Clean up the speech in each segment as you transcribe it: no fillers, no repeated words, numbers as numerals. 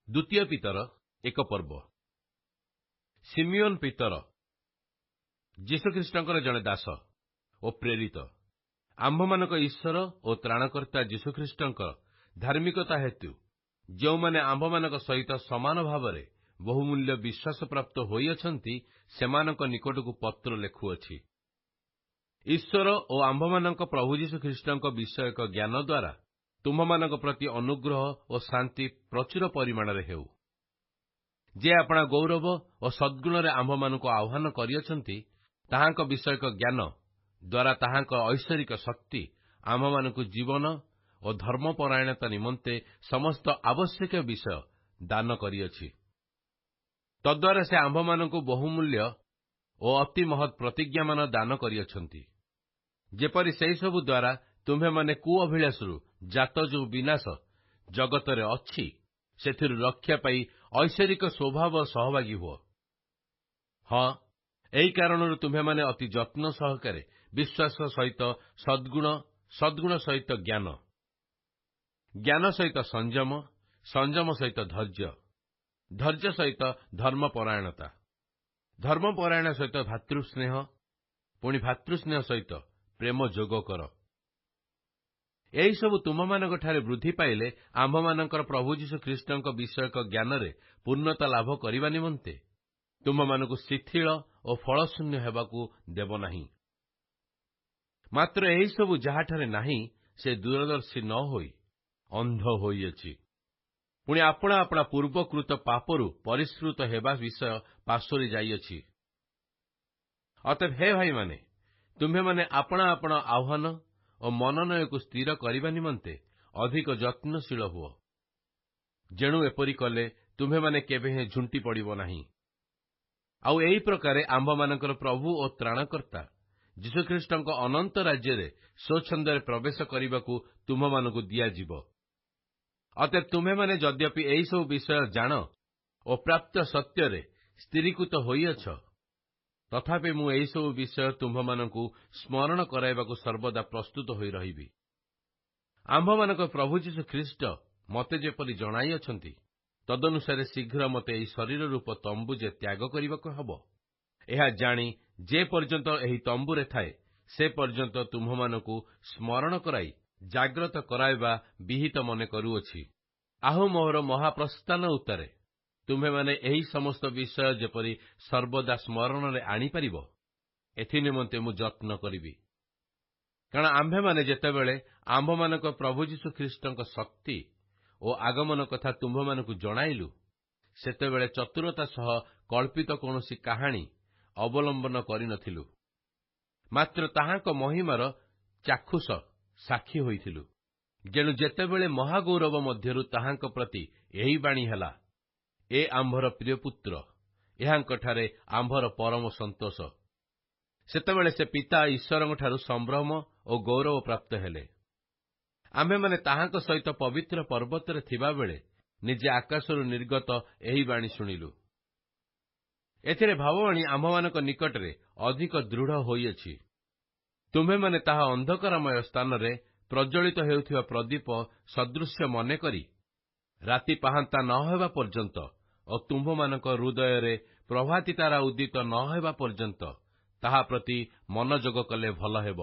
ଦ୍ୱିତୀୟ ପିତର ଏକ ପର୍ବ। ସିମିଓନ ପିତର ଯୀଶୁଖ୍ରୀଷ୍ଟଙ୍କର ଜଣେ ଦାସ ଓ ପ୍ରେରିତ। ଆମ୍ଭମାନଙ୍କ ଈଶ୍ୱର ଓ ତ୍ରାଣକର୍ତ୍ତା ଯୀଶୁଖ୍ରୀଷ୍ଟଙ୍କ ଧାର୍ମିକତା ହେତୁ ଯେଉଁମାନେ ଆମ୍ଭମାନଙ୍କ ସହିତ ସମାନ ଭାବରେ ବହୁମୂଲ୍ୟ ବିଶ୍ୱାସପ୍ରାପ୍ତ ହୋଇଅଛନ୍ତି, ସେମାନଙ୍କ ନିକଟକୁ ପତ୍ର ଲେଖୁଅଛି। ଈଶ୍ୱର ଓ ଆମ୍ଭମାନଙ୍କ ପ୍ରଭୁ ଯୀଶୁଖ୍ରୀଷ୍ଟଙ୍କ ବିଷୟକ ଜ୍ଞାନ ଦ୍ୱାରା ତୁମ୍ଭମାନଙ୍କ ପ୍ରତି ଅନୁଗ୍ରହ ଓ ଶାନ୍ତି ପ୍ରଚୁର ପରିମାଣରେ ହେଉ। ଯେ ଆପଣା ଗୌରବ ଓ ସଦ୍ଗୁଣରେ ଆମ୍ଭମାନଙ୍କୁ ଆହ୍ୱାନ କରିଅଛନ୍ତି, ତାହାଙ୍କ ବିଷୟକ ଜ୍ଞାନ ଦ୍ୱାରା ତାହାଙ୍କ ଐଶ୍ୱରିକ ଶକ୍ତି ଆମ୍ଭମାନଙ୍କୁ ଜୀବନ ଓ ଧର୍ମପରାୟଣତା ନିମନ୍ତେ ସମସ୍ତ ଆବଶ୍ୟକୀୟ ବିଷୟ ଦାନ କରିଅଛି। ତଦ୍ୱାରା ସେ ଆମ୍ଭମାନଙ୍କୁ ବହୁମୂଲ୍ୟ ଓ ଅତି ମହତ୍ ପ୍ରତିଜ୍ଞାମାନ ଦାନ କରିଅଛନ୍ତି, ଯେପରି ସେହିସବୁ ଦ୍ୱାରା ତୁମ୍ଭେମାନେ କୁଅଭିଳାଷରୁ ଜାତ ଯେଉଁ ବିନାଶ ଜଗତରେ ଅଛି, ସେଥିରୁ ରକ୍ଷା ପାଇ ଐଶ୍ୱରିକ ସ୍ୱଭାବ ସହଭାଗୀ ହୁଅ। ହଁ, ଏହି କାରଣରୁ ତୁମ୍ଭେମାନେ ଅତି ଯତ୍ନ ସହକାରେ ବିଶ୍ୱାସ ସହିତ ସଦ୍ଗୁଣ, ସଦ୍ଗୁଣ ସହିତ ଜ୍ଞାନ, ଜ୍ଞାନ ସହିତ ସଂଯମ, ସଂଯମ ସହିତ ଧୈର୍ଯ୍ୟ, ଧୈର୍ଯ୍ୟ ସହିତ ଧର୍ମପରାୟଣତା, ଧର୍ମପରାୟଣ ସହିତ ଭାତୃସ୍ନେହ, ପୁଣି ଭାତୃସ୍ନେହ ସହିତ ପ୍ରେମ ଯୋଗ କର। ଏହିସବୁ ତୁମମାନଙ୍କଠାରେ ବୃଦ୍ଧି ପାଇଲେ ଆମ୍ଭମାନଙ୍କର ପ୍ରଭୁ ଯୀଶୁଖ୍ରୀଷ୍ଟଙ୍କ ବିଷୟକ ଜ୍ଞାନରେ ପୂର୍ଣ୍ଣତା ଲାଭ କରିବା ନିମନ୍ତେ ତୁମମାନଙ୍କୁ ଶିଥିଳ ଓ ଫଳଶୂନ୍ୟ ହେବାକୁ ଦେବ ନାହିଁ। ମାତ୍ର ଏହିସବୁ ଯାହାଠାରେ ନାହିଁ, ସେ ଦୂରଦର୍ଶୀ ନ ହୋଇ ଅନ୍ଧ ହୋଇଅଛି, ପୁଣି ଆପଣା ଆପଣା ପୂର୍ବକୃତ ପାପରୁ ପରିଷ୍କୃତ ହେବା ବିଷୟ ପାସୋରି ଯାଇଅଛି। ଅତଏବ ହେ ଭାଇମାନେ, ତୁମ୍ଭେମାନେ ଆପଣା ଆପଣା ଆହ୍ୱାନ ଓ ମନୋନୟକୁ ସ୍ଥିର କରିବା ନିମନ୍ତେ ଅଧିକ ଯତ୍ନଶୀଳ ହୁଅ। ଯେଣୁ ଏପରି କଲେ ତୁମ୍ଭେମାନେ କେବେହେଁ ଝୁଣ୍ଟି ପଡ଼ିବ ନାହିଁ। ଆଉ ଏହି ପ୍ରକାରେ ଆମ୍ଭମାନଙ୍କର ପ୍ରଭୁ ଓ ତ୍ରାଣକର୍ତ୍ତା ଯୀଶୁଖ୍ରୀଷ୍ଟଙ୍କ ଅନନ୍ତ ରାଜ୍ୟରେ ସ୍ୱଚ୍ଛନ୍ଦରେ ପ୍ରବେଶ କରିବାକୁ ତୁମ୍ଭମାନଙ୍କୁ ଦିଆଯିବ। ଅତଏବ ତୁମ୍ଭେମାନେ ଯଦ୍ୟପି ଏହିସବୁ ବିଷୟ ଜାଣ ଓ ପ୍ରାପ୍ତ ସତ୍ୟରେ ସ୍ଥିରୀକୃତ ହୋଇଅଛ, ତଥାପି ମୁଁ ଏହିସବୁ ବିଷୟ ତୁମ୍ଭମାନଙ୍କୁ ସ୍ମରଣ କରାଇବାକୁ ସର୍ବଦା ପ୍ରସ୍ତୁତ ହୋଇ ରହିବି। ଆମ୍ଭମାନଙ୍କ ପ୍ରଭୁ ଯୀଶୁଖ୍ରୀଷ୍ଟ ମୋତେ ଯେପରି ଜଣାଇଅଛନ୍ତି, ତଦନୁସାରେ ଶୀଘ୍ର ମୋତେ ଏହି ଶରୀର ରୂପ ତମ୍ବୁ ଯେ ତ୍ୟାଗ କରିବାକୁ ହେବ, ଏହା ଜାଣି ଯେ ପର୍ଯ୍ୟନ୍ତ ଏହି ତମ୍ବୁରେ ଥାଏ, ସେ ପର୍ଯ୍ୟନ୍ତ ତୁମ୍ଭମାନଙ୍କୁ ସ୍ମରଣ କରାଇ ଜାଗ୍ରତ କରାଇବା ବିହିତ ମନେ କରୁଅଛି। ଆହୁ ମୋହର ମହାପ୍ରସ୍ଥାନ ଉତ୍ତାରେ ତୁମ୍ଭେମାନେ ଏହି ସମସ୍ତ ବିଷୟ ଯେପରି ସର୍ବଦା ସ୍ମରଣରେ ଆଣିପାରିବ, ଏଥିନିମନ୍ତେ ମୁଁ ଯତ୍ନ କରିବି। କାରଣ ଆମ୍ଭେମାନେ ଯେତେବେଳେ ଆମ୍ଭମାନଙ୍କ ପ୍ରଭୁ ଯୀଶୁଖ୍ରୀଷ୍ଟଙ୍କ ଶକ୍ତି ଓ ଆଗମନ କଥା ତୁମ୍ଭମାନଙ୍କୁ ଜଣାଇଲୁ, ସେତେବେଳେ ଚତୁରତା ସହ କଳ୍ପିତ କୌଣସି କାହାଣୀ ଅବଲମ୍ବନ କରିନଥିଲୁ, ମାତ୍ର ତାହାଙ୍କ ମହିମାର ଚାକ୍ଷୁଷ ସାକ୍ଷୀ ହୋଇଥିଲୁ। ଯେଣୁ ଯେତେବେଳେ ମହାଗୌରବ ମଧ୍ୟରୁ ତାହାଙ୍କ ପ୍ରତି ଏହି ବାଣୀ ହେଲା, ଏ ଆମ୍ଭର ପ୍ରିୟପୁତ୍ର, ଏହାଙ୍କଠାରେ ଆମ୍ଭର ପରମ ସନ୍ତୋଷ, ସେତେବେଳେ ସେ ପିତା ଈଶ୍ୱରଙ୍କଠାରୁ ସମ୍ଭ୍ରମ ଓ ଗୌରବ ପ୍ରାପ୍ତ ହେଲେ। ଆମ୍ଭେମାନେ ତାହାଙ୍କ ସହିତ ପବିତ୍ର ପର୍ବତରେ ଥିବାବେଳେ ନିଜେ ଆକାଶରୁ ନିର୍ଗତ ଏହି ବାଣୀ ଶୁଣିଲୁ। ଏଥିରେ ଭାବବାଣୀ ଆମ୍ଭମାନଙ୍କ ନିକଟରେ ଅଧିକ ଦୃଢ଼ ହୋଇଅଛି। ତୁମ୍ଭେମାନେ ତାହା ଅନ୍ଧକାରମୟ ସ୍ଥାନରେ ପ୍ରଜ୍ୱଳିତ ହେଉଥିବା ପ୍ରଦୀପ ସଦୃଶ୍ୟ ମନେକରି ରାତି ପାହାନ୍ତା ନ ହେବା ପର୍ଯ୍ୟନ୍ତ ଓ ତୁମ୍ଭମାନଙ୍କ ହୃଦୟରେ ପ୍ରଭାତି ତାରା ଉଦିତ ନ ହେବା ପର୍ଯ୍ୟନ୍ତ ତାହା ପ୍ରତି ମନୋଯୋଗ କଲେ ଭଲ ହେବ।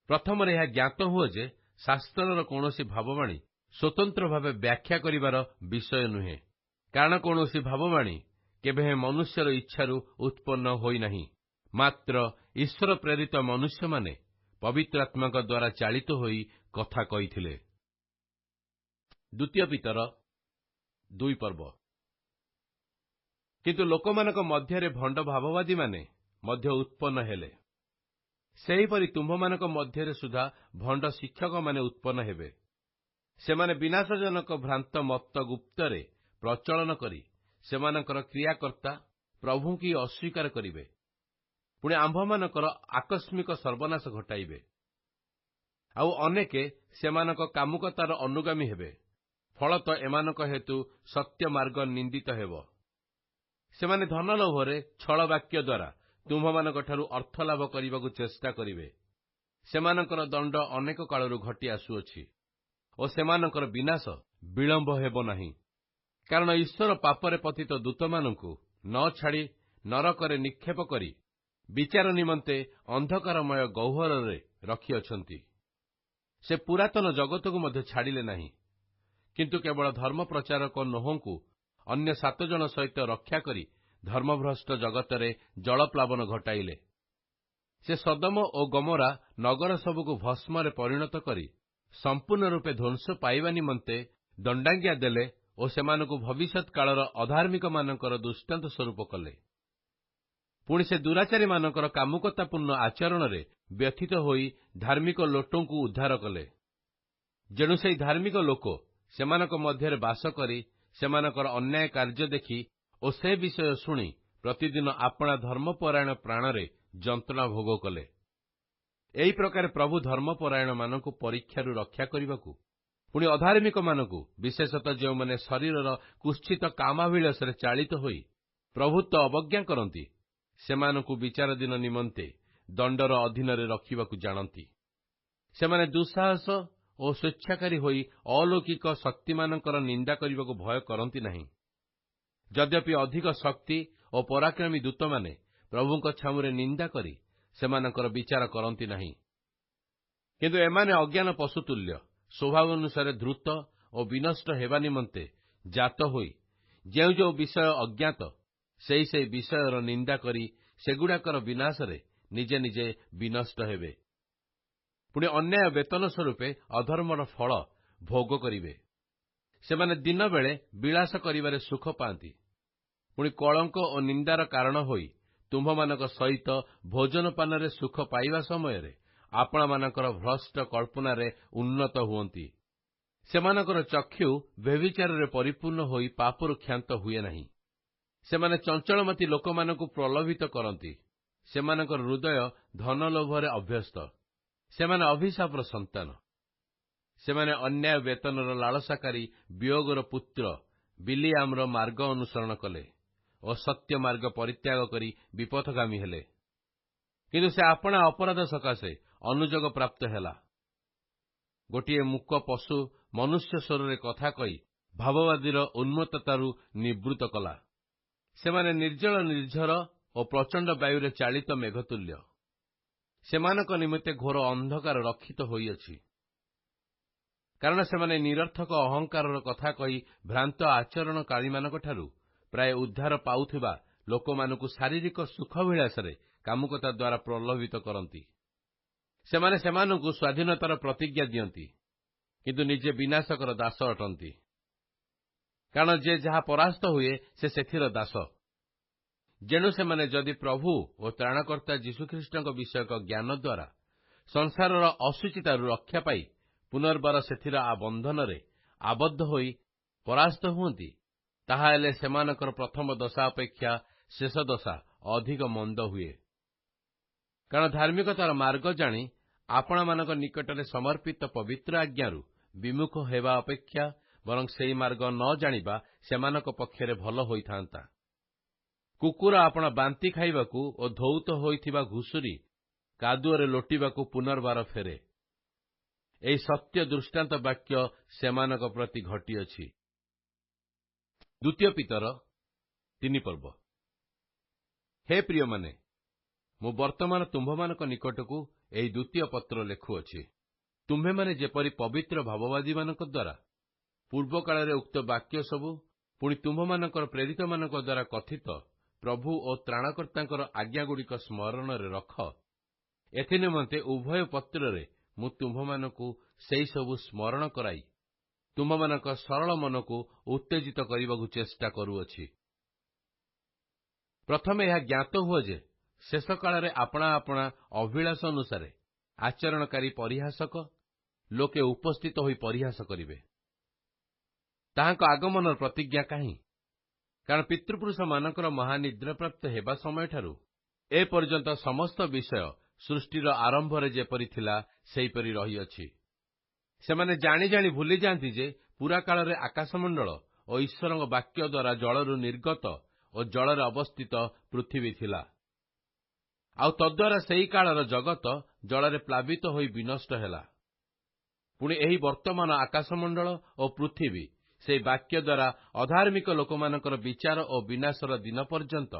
ପ୍ରଥମରେ ଏହା ଜ୍ଞାତ ହୁଅ ଯେ ଶାସ୍ତ୍ରର କୌଣସି ଭାବବାଣୀ ସ୍ୱତନ୍ତ୍ର ଭାବେ ବ୍ୟାଖ୍ୟା କରିବାର ବିଷୟ ନୁହେଁ, କାରଣ କୌଣସି ଭାବବାଣୀ କେବେହେଁ ମନୁଷ୍ୟର ଇଚ୍ଛାରୁ ଉତ୍ପନ୍ନ ହୋଇନାହିଁ, ମାତ୍ର ଈଶ୍ୱର ପ୍ରେରିତ ମନୁଷ୍ୟମାନେ ପବିତ୍ର ଆତ୍ମାଙ୍କ ଦ୍ୱାରା ଚାଳିତ ହୋଇ କଥା କହିଥିଲେ। ଦ୍ୱିତୀୟ ପିତର 2 ପର୍ବ। କିନ୍ତୁ ଲୋକମାନଙ୍କ ମଧ୍ୟରେ ଭଣ୍ଡ ଭାବବାଦୀମାନେ ମଧ୍ୟ ଉତ୍ପନ୍ନ ହେଲେ। ସେହିପରି ତୁମ୍ଭମାନଙ୍କ ମଧ୍ୟରେ ସୁଦ୍ଧା ଭଣ୍ଡ ଶିକ୍ଷକମାନେ ଉତ୍ପନ୍ନ ହେବେ। ସେମାନେ ବିନାଶଜନକ ଭ୍ରାନ୍ତ ମତ ଗୁପ୍ତରେ ପ୍ରଚଳନ କରି ସେମାନଙ୍କର କ୍ରିୟାକର୍ତ୍ତା ପ୍ରଭୁଙ୍କୁ ହିଁ ଅସ୍ୱୀକାର କରିବେ, ପୁଣି ଆମ୍ଭମାନଙ୍କର ଆକସ୍ମିକ ସର୍ବନାଶ ଘଟାଇବେ। ଆଉ ଅନେକେ ସେମାନଙ୍କ କାମୁକତାର ଅନୁଗାମୀ ହେବେ, ଫଳତଃ ଏମାନଙ୍କ ହେତୁ ସତ୍ୟ ମାର୍ଗ ନିନ୍ଦିତ ହେବ। ସେମାନେ ଧନ ଲୋଭରେ ଛଳ ବାକ୍ୟ ଦ୍ୱାରା ତୁମ୍ଭମାନଙ୍କଠାରୁ ଅର୍ଥ ଲାଭ କରିବାକୁ ଚେଷ୍ଟା କରିବେ। ସେମାନଙ୍କର ଦଣ୍ଡ ଅନେକ କାଳରୁ ଘଟି ଆସୁଅଛି ଓ ସେମାନଙ୍କର ବିନାଶ ବିଳମ୍ବ ହେବ ନାହିଁ। କାରଣ ଈଶ୍ୱର ପାପରେ ପତିତ ଦୂତମାନଙ୍କୁ ନ ଛାଡ଼ି ନରକରେ ନିକ୍ଷେପ କରି ବିଚାର ନିମନ୍ତେ ଅନ୍ଧକାରମୟ ଗହ୍ୱରରେ ରଖିଅଛନ୍ତି। ସେ ପୁରାତନ ଜଗତକୁ ମଧ୍ୟ ଛାଡ଼ିଲେ ନାହିଁ, କିନ୍ତୁ କେବଳ ଧର୍ମ ପ୍ରଚାରକ ନୋହଙ୍କୁ ଅନ୍ୟ 7 ଜଣ ସହିତ ରକ୍ଷା କରି ଧର୍ମଭ୍ରଷ୍ଟ ଜଗତରେ ଜଳପ୍ଲାବନ ଘଟାଇଲେ। ସେ ସଦମ ଓ ଗମୋରା ନଗର ସବୁକୁ ଭସ୍ମରେ ପରିଣତ କରି ସମ୍ପୂର୍ଣ୍ଣ ରୂପେ ଧ୍ୱଂସ ପାଇବା ନିମନ୍ତେ ଦଣ୍ଡାଜ୍ଞା ଦେଲେ ଓ ସେମାନଙ୍କୁ ଭବିଷ୍ୟତ କାଳର ଅଧାର୍ମିକମାନଙ୍କର ଦୃଷ୍ଟାନ୍ତ ସ୍ୱରୂପ କଲେ। ପୁଣି ସେ ଦୁରାଚାରୀମାନଙ୍କର କାମୁକତାପୂର୍ଣ୍ଣ ଆଚରଣରେ ବ୍ୟଥିତ ହୋଇ ଧାର୍ମିକ ଲୋଟଙ୍କୁ ଉଦ୍ଧାର କଲେ। ଯେଣୁ ସେହି ଧାର୍ମିକ ଲୋକ ସେମାନଙ୍କ ମଧ୍ୟରେ ବାସ କରି ସେମାନଙ୍କର ଅନ୍ୟାୟ କାର୍ଯ୍ୟ ଦେଖି ଓ ସେ ବିଷୟ ଶୁଣି ପ୍ରତିଦିନ ଆପଣା ଧର୍ମପରାୟଣ ପ୍ରାଣରେ ଯନ୍ତ୍ରଣା ଭୋଗ କଲେ। ଏହି ପ୍ରକାର ପ୍ରଭୁ ଧର୍ମପରାୟଣମାନଙ୍କୁ ପରୀକ୍ଷାରୁ ରକ୍ଷା କରିବାକୁ, ପୁଣି ଅଧାର୍ମିକମାନଙ୍କୁ, ବିଶେଷତଃ ଯେଉଁମାନେ ଶରୀରର କୁତ୍ସିତ କାମାଭିଳାଷରେ ଚାଳିତ ହୋଇ ପ୍ରଭୁତ୍ୱ ଅବଜ୍ଞା କରନ୍ତି, ସେମାନଙ୍କୁ ବିଚାର ଦିନ ନିମନ୍ତେ ଦଣ୍ଡର ଅଧୀନରେ ରଖିବାକୁ ଜାଣନ୍ତି। ସେମାନେ ଦୁଃସାହସ ଓ ସ୍ୱେଚ୍ଛାକାରୀ ହୋଇ ଅଲୌକିକ ଶକ୍ତିମାନଙ୍କର ନିନ୍ଦା କରିବାକୁ ଭୟ କରନ୍ତି ନାହିଁ। ଯଦ୍ୟପି ଅଧିକ ଶକ୍ତି ଓ ପରାକ୍ରମୀ ଦୂତମାନେ ପ୍ରଭୁଙ୍କ ଛାମୁରେ ନିନ୍ଦା କରି ସେମାନଙ୍କର ବିଚାର କରନ୍ତି ନାହିଁ। କିନ୍ତୁ ଏମାନେ ଅଜ୍ଞାନ ପଶୁତୁଲ୍ୟ, ସ୍ୱଭାବ ଅନୁସାରେ ଧୃତ ଓ ବିନଷ୍ଟ ହେବା ନିମନ୍ତେ ଜାତ ହୋଇ ଯେଉଁ ଯେଉଁ ବିଷୟ ଅଜ୍ଞାତ, ସେହି ବିଷୟର ନିନ୍ଦା କରି ସେଗୁଡ଼ାକର ବିନାଶରେ ନିଜେ ନିଜେ ବିନଷ୍ଟ ହେବେ। ପୁଣି ଅନ୍ୟାୟ ବେତନ ସ୍ୱରୂପେ ଅଧର୍ମର ଫଳ ଭୋଗ କରିବେ। ସେମାନେ ଦିନବେଳେ ବିଳାସ କରିବାରେ ସୁଖ ପାଆନ୍ତି, ପୁଣି କଳଙ୍କ ଓ ନିନ୍ଦାର କାରଣ ହୋଇ ତୁମ୍ଭମାନଙ୍କ ସହିତ ଭୋଜନପାନରେ ସୁଖ ପାଇବା ସମୟରେ ଆପଣମାନଙ୍କର ଭ୍ରଷ୍ଟ କଳ୍ପନାରେ ଉନ୍ନତ ହୁଅନ୍ତି। ସେମାନଙ୍କର ଚକ୍ଷୁ ବ୍ୟଭିଚାରରେ ପରିପୂର୍ଣ୍ଣ ହୋଇ ପାପରୁ କ୍ଷାନ୍ତ ହୁଏ ନାହିଁ। ସେମାନେ ଚଞ୍ଚଳମତି ଲୋକମାନଙ୍କୁ ପ୍ରଲୋଭିତ କରନ୍ତି। ସେମାନଙ୍କର ହୃଦୟ ଧନଲୋଭରେ ଅଭ୍ୟସ୍ତ। ସେମାନେ ଅଭିଶାପର ସନ୍ତାନ। ସେମାନେ ଅନ୍ୟାୟ ବେତନର ଲାଳସାକାରୀ ବିୟୋଗର ପୁତ୍ର ବିଲିଆମର ମାର୍ଗ ଅନୁସରଣ କଲେ ଓ ସତ୍ୟ ମାର୍ଗ ପରିତ୍ୟାଗ କରି ବିପଥଗାମୀ ହେଲେ। କିନ୍ତୁ ସେ ଆପଣା ଅପରାଧ ସକାଶେ ଅନୁଯୋଗ ପ୍ରାପ୍ତ ହେଲା। ଗୋଟିଏ ମୂକ ପଶୁ ମନୁଷ୍ୟ ସ୍ୱରରେ କଥା କହି ଭାବବାଦୀର ଉନ୍ମତ୍ତତାରୁ ନିବୃତ୍ତ କଲା। ସେମାନେ ନିର୍ଜଳ ନିର୍ଝର ଓ ପ୍ରଚଣ୍ଡ ବାୟୁରେ ଚାଳିତ ମେଘତୁଲ୍ୟ। ସେମାନଙ୍କ ନିମନ୍ତେ ଘୋର ଅନ୍ଧକାର ରକ୍ଷିତ ହୋଇଅଛି। କାରଣ ସେମାନେ ନିରର୍ଥକ ଅହଙ୍କାରର କଥା କହି ଭ୍ରାନ୍ତ ଆଚରଣକାରୀମାନଙ୍କଠାରୁ ପ୍ରାୟ ଉଦ୍ଧାର ପାଉଥିବା ଲୋକମାନଙ୍କୁ ଶାରୀରିକ ସୁଖବିଳାସରେ କାମୁକତା ଦ୍ୱାରା ପ୍ରଲୋଭିତ କରନ୍ତି। ସେମାନେ ସେମାନଙ୍କୁ ସ୍ୱାଧୀନତାର ପ୍ରତିଜ୍ଞା ଦିଅନ୍ତି, କିନ୍ତୁ ନିଜେ ବିନାଶକର ଦାସ ଅଟନ୍ତି। କାରଣ ଯେ ଯାହା ପରାସ୍ତ ହୁଏ ସେ ସେଥିର ଦାସ। ଯେଣୁ ସେମାନେ ଯଦି ପ୍ରଭୁ ଓ ତ୍ରାଣକର୍ତ୍ତା ଯୀଶୁଖ୍ରୀଷ୍ଟଙ୍କ ବିଷୟକ ଜ୍ଞାନ ଦ୍ୱାରା ସଂସାରର ଅଶୁଚିତାରୁ ରକ୍ଷା ପାଇ ପୁନର୍ବାର ସେଥିର ବନ୍ଧନରେ ଆବଦ୍ଧ ହୋଇ ପରାସ୍ତ ହୁଅନ୍ତି, ତାହାହେଲେ ସେମାନଙ୍କର ପ୍ରଥମ ଦଶା ଅପେକ୍ଷା ଶେଷ ଦଶା ଅଧିକ ମନ୍ଦ ହୁଏ। କାରଣ ଧାର୍ମିକତାର ମାର୍ଗ ଜାଣି ଆପଣମାନଙ୍କ ନିକଟରେ ସମର୍ପିତ ପବିତ୍ର ଆଜ୍ଞାରୁ ବିମୁଖ ହେବା ଅପେକ୍ଷା ବରଂ ସେହି ମାର୍ଗ ନ ଜାଣିବା ସେମାନଙ୍କ ପକ୍ଷରେ ଭଲ ହୋଇଥାନ୍ତା। କୁକୁର ଆପଣା ବାନ୍ତି ଖାଇବାକୁ ଓ ଧୌତ ହୋଇଥିବା ଘୁଷୁରି କାଦୁଅରେ ଲୋଟିବାକୁ ପୁନର୍ବାର ଫେରେ। ଏହି ସତ୍ୟ ଦୃଷ୍ଟାନ୍ତ ବାକ୍ୟ ସେମାନଙ୍କ ପ୍ରତି ଘଟିଅଛି। ଦ୍ୱିତୀୟ ପିତର 3 ପର୍ବ। ହେ ପ୍ରିୟମାନେ, ମୁଁ ବର୍ତ୍ତମାନ ତୁମ୍ଭମାନଙ୍କ ନିକଟକୁ ଏହି ଦ୍ୱିତୀୟ ପତ୍ର ଲେଖୁଅଛି। ତୁମ୍ଭେମାନେ ଯେପରି ପବିତ୍ର ଭାବବାଦୀମାନଙ୍କ ଦ୍ୱାରା ପୂର୍ବକାଳରେ ଉକ୍ତ ବାକ୍ୟ ସବୁ, ପୁଣି ତୁମ୍ଭମାନଙ୍କର ପ୍ରେରିତମାନଙ୍କ ଦ୍ୱାରା କଥିତ ପ୍ରଭୁ ଓ ତ୍ରାଣକର୍ତ୍ତାଙ୍କର ଆଜ୍ଞାଗୁଡ଼ିକ ସ୍ମରଣରେ ରଖ, ଏଥିନିମନ୍ତେ ଉଭୟ ପତ୍ରରେ ମୁଁ ତୁମ୍ଭମାନଙ୍କୁ ସେହିସବୁ ସ୍ମରଣ କରାଇ ତୁମ୍ଭମାନଙ୍କ ସରଳ ମନକୁ ଉତ୍ତେଜିତ କରିବାକୁ ଚେଷ୍ଟା କରୁଅଛି। ପ୍ରଥମେ ଏହା ଜ୍ଞାତ ହୁଅ ଯେ ଶେଷ କାଳରେ ଆପଣା ଆପଣା ଅଭିଳାଷ ଅନୁସାରେ ଆଚରଣକାରୀ ପରିହାସକ ଲୋକେ ଉପସ୍ଥିତ ହୋଇ ପରିହାସ କରିବେ। ତାହାଙ୍କ ଆଗମନର ପ୍ରତିଜ୍ଞା କାହିଁ? କାରଣ ପିତୃପୁରୁଷମାନଙ୍କର ମହାନିଦ୍ରାପ୍ରାପ୍ତ ହେବା ସମୟଠାରୁ ଏପର୍ଯ୍ୟନ୍ତ ସମସ୍ତ ବିଷୟ ସୃଷ୍ଟିର ଆରମ୍ଭରେ ଯେପରି ଥିଲା ସେହିପରି ରହିଅଛି। ସେମାନେ ଜାଣି ଜାଣି ଭୁଲିଯାଆନ୍ତି ଯେ ପୁରାକାଳରେ ଆକାଶମଣ୍ଡଳ ଓ ଈଶ୍ୱରଙ୍କ ବାକ୍ୟ ଦ୍ୱାରା ଜଳରୁ ନିର୍ଗତ ଓ ଜଳରେ ଅବସ୍ଥିତ ପୃଥିବୀ ଥିଲା। ଆଉ ତଦ୍ୱାରା ସେହି କାଳର ଜଗତ ଜଳରେ ପ୍ଲାବିତ ହୋଇ ବିନଷ୍ଟ ହେଲା। ପୁଣି ଏହି ବର୍ତ୍ତମାନ ଆକାଶମଣ୍ଡଳ ଓ ପୃଥିବୀ ସେହି ବାକ୍ୟ ଦ୍ୱାରା ଅଧାର୍ମିକ ଲୋକମାନଙ୍କର ବିଚାର ଓ ବିନାଶର ଦିନ ପର୍ଯ୍ୟନ୍ତ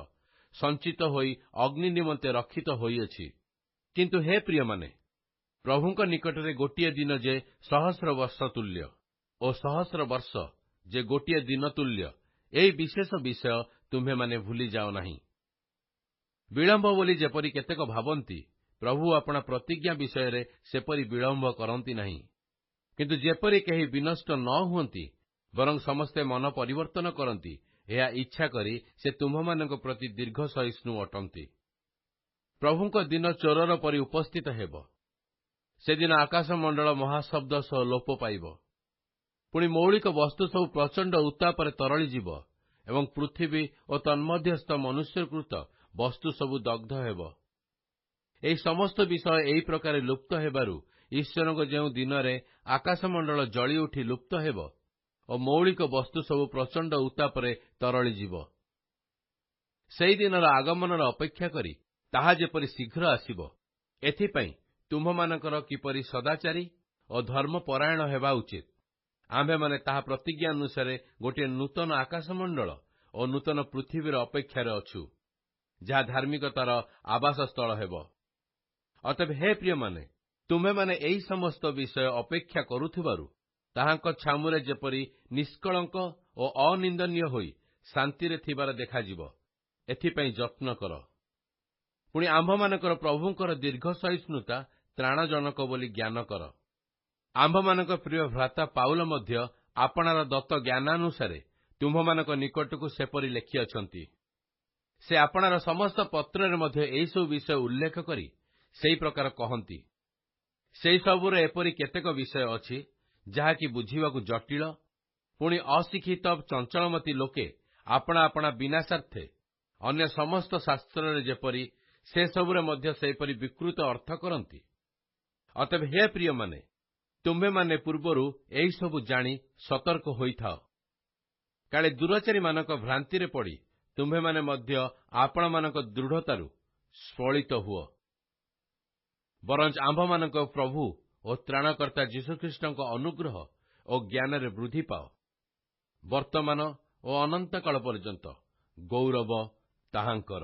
ସଞ୍ଚିତ ହୋଇ ଅଗ୍ନି ନିମନ୍ତେ ରକ୍ଷିତ ହୋଇଅଛି। କିନ୍ତୁ ହେ ପ୍ରିୟମାନେ, ପ୍ରଭୁଙ୍କ ନିକଟରେ ଗୋଟିଏ ଦିନ ଯେ ସହସ୍ର ବର୍ଷ ତୁଲ୍ୟ ଓ ସହସ୍ର ବର୍ଷ ଯେ ଗୋଟିଏ ଦିନ ତୁଲ୍ୟ, ଏହି ବିଶେଷ ବିଷୟ ତୁମ୍ଭେମାନେ ଭୁଲିଯାଅ ନାହିଁ। ବିଳମ୍ବ ବୋଲି ଯେପରି କେତେକ ଭାବନ୍ତି, ପ୍ରଭୁ ଆପଣା ପ୍ରତିଜ୍ଞା ବିଷୟରେ ସେପରି ବିଳମ୍ବ କରନ୍ତି ନାହିଁ। କିନ୍ତୁ ଯେପରି କେହି ବିନଷ୍ଟ ନ ହୁଅନ୍ତି, ବରଂ ସମସ୍ତେ ମନ ପରିବର୍ତ୍ତନ କରନ୍ତି, ଏହା ଇଚ୍ଛା କରି ସେ ତୁମ୍ଭମାନଙ୍କ ପ୍ରତି ଦୀର୍ଘ ସହିଷ୍ଣୁ ଅଟନ୍ତି। ପ୍ରଭୁଙ୍କ ଦିନ ଚୋରର ପରି ଉପସ୍ଥିତ ହେବ। ସେଦିନ ଆକାଶମଣ୍ଡଳ ମହାଶବ୍ଦ ସହ ଲୋପ ପାଇବ। ପୁଣି ମୌଳିକ ବସ୍ତୁ ସବୁ ପ୍ରଚଣ୍ଡ ଉତ୍ତାପରେ ତରଳିଯିବ ଏବଂ ପୃଥିବୀ ଓ ତନ୍ମଧ୍ୟସ୍ଥ ମନୁଷ୍ୟକୃତ ବସ୍ତୁ ସବୁ ଦଗ୍ଧ ହେବ। ଏହି ସମସ୍ତ ବିଷୟ ଏହି ପ୍ରକାର ଲୁପ୍ତ ହେବାରୁ ଈଶ୍ୱରଙ୍କ ଯେଉଁ ଦିନରେ ଆକାଶମଣ୍ଡଳ ଜଳି ଉଠି ଲୁପ୍ତ ହେବ ଓ ମୌଳିକ ବସ୍ତୁ ସବୁ ପ୍ରଚଣ୍ଡ ଉତ୍ତାପରେ ତରଳିଯିବ, ସେହି ଦିନର ଆଗମନର ଅପେକ୍ଷା କରି ତାହା ଯେପରି ଶୀଘ୍ର ଆସିବ, ଏଥିପାଇଁ ତୁମ୍ଭମାନଙ୍କର କିପରି ସଦାଚାରୀ ଓ ଧର୍ମପରାୟଣ ହେବା ଉଚିତ। ଆମ୍ଭେମାନେ ତାହା ପ୍ରତିଜ୍ଞା ଅନୁସାରେ ଗୋଟିଏ ନୂତନ ଆକାଶମଣ୍ଡଳ ଓ ନୂତନ ପୃଥିବୀର ଅପେକ୍ଷାରେ ଅଛୁ, ଯାହା ଧାର୍ମିକତାର ଆବାସସ୍ଥଳ ହେବ। ଅତଏବ ହେ ପ୍ରିୟମାନେ, ତୁମ୍ଭେମାନେ ଏହି ସମସ୍ତ ବିଷୟ ଅପେକ୍ଷା କରୁଥିବାରୁ ତାହାଙ୍କ ଛାମୁରେ ଯେପରି ନିଷ୍କଳଙ୍କ ଓ ଅନିନ୍ଦନୀୟ ହୋଇ ଶାନ୍ତିରେ ଥିବାର ଦେଖାଯିବ, ଏଥିପାଇଁ ଯତ୍ନ କର। ପୁଣି ଆମ୍ଭମାନଙ୍କର ପ୍ରଭୁଙ୍କର ଦୀର୍ଘ ସହିଷ୍ଣୁତା ତ୍ରାଣଜନକ ବୋଲି ଜ୍ଞାନ କର। ଆମ୍ଭମାନଙ୍କ ପ୍ରିୟ ଭ୍ରାତା ପାଉଲ ମଧ୍ୟ ଆପଣାର ଦତ୍ତ ଜ୍ଞାନାନୁସାରେ ତୁମ୍ଭମାନଙ୍କ ନିକଟକୁ ସେପରି ଲେଖିଅଛନ୍ତି। ସେ ଆପଣାର ସମସ୍ତ ପତ୍ରରେ ମଧ୍ୟ ଏହିସବୁ ବିଷୟ ଉଲ୍ଲେଖ କରି ସେହି ପ୍ରକାର କହନ୍ତି। ସେହିସବୁରେ ଏପରି କେତେକ ବିଷୟ ଅଛି, ଯାହାକି ବୁଝିବାକୁ ଜଟିଳ। ପୁଣି ଅଶିକ୍ଷିତ ଚଞ୍ଚଳମତି ଲୋକେ ଆପଣା ଆପଣା ବିନାଶାର୍ଥେ ଅନ୍ୟ ସମସ୍ତ ଶାସ୍ତ୍ରରେ ଯେପରି, ସେସବୁରେ ମଧ୍ୟ ସେହିପରି ବିକୃତ ଅର୍ଥ କରନ୍ତି। ଅତଏବ ହେ ପ୍ରିୟମାନେ, ତୁମ୍ଭେମାନେ ପୂର୍ବରୁ ଏହିସବୁ ଜାଣି ସତର୍କ ହୋଇଥାଅ। କାଳେ ଦୁରାଚାରୀମାନଙ୍କ ଭ୍ରାନ୍ତିରେ ପଡ଼ି ତୁମ୍ଭେମାନେ ମଧ୍ୟ ଆପଣମାନଙ୍କ ଦୃଢ଼ତାରୁ ସ୍ଫଳିତ ହୁଅ। ବରଞ୍ଚ ଆମ୍ଭମାନଙ୍କ ପ୍ରଭୁ ଓ ତ୍ରାଣକର୍ତ୍ତା ଯୀଶୁଖ୍ରୀଷ୍ଟଙ୍କ ଅନୁଗ୍ରହ ଓ ଜ୍ଞାନରେ ବୃଦ୍ଧି ପାଅ। ବର୍ତ୍ତମାନ ଓ ଅନନ୍ତକାଳ ପର୍ଯ୍ୟନ୍ତ ଗୌରବ ତାହାଙ୍କର।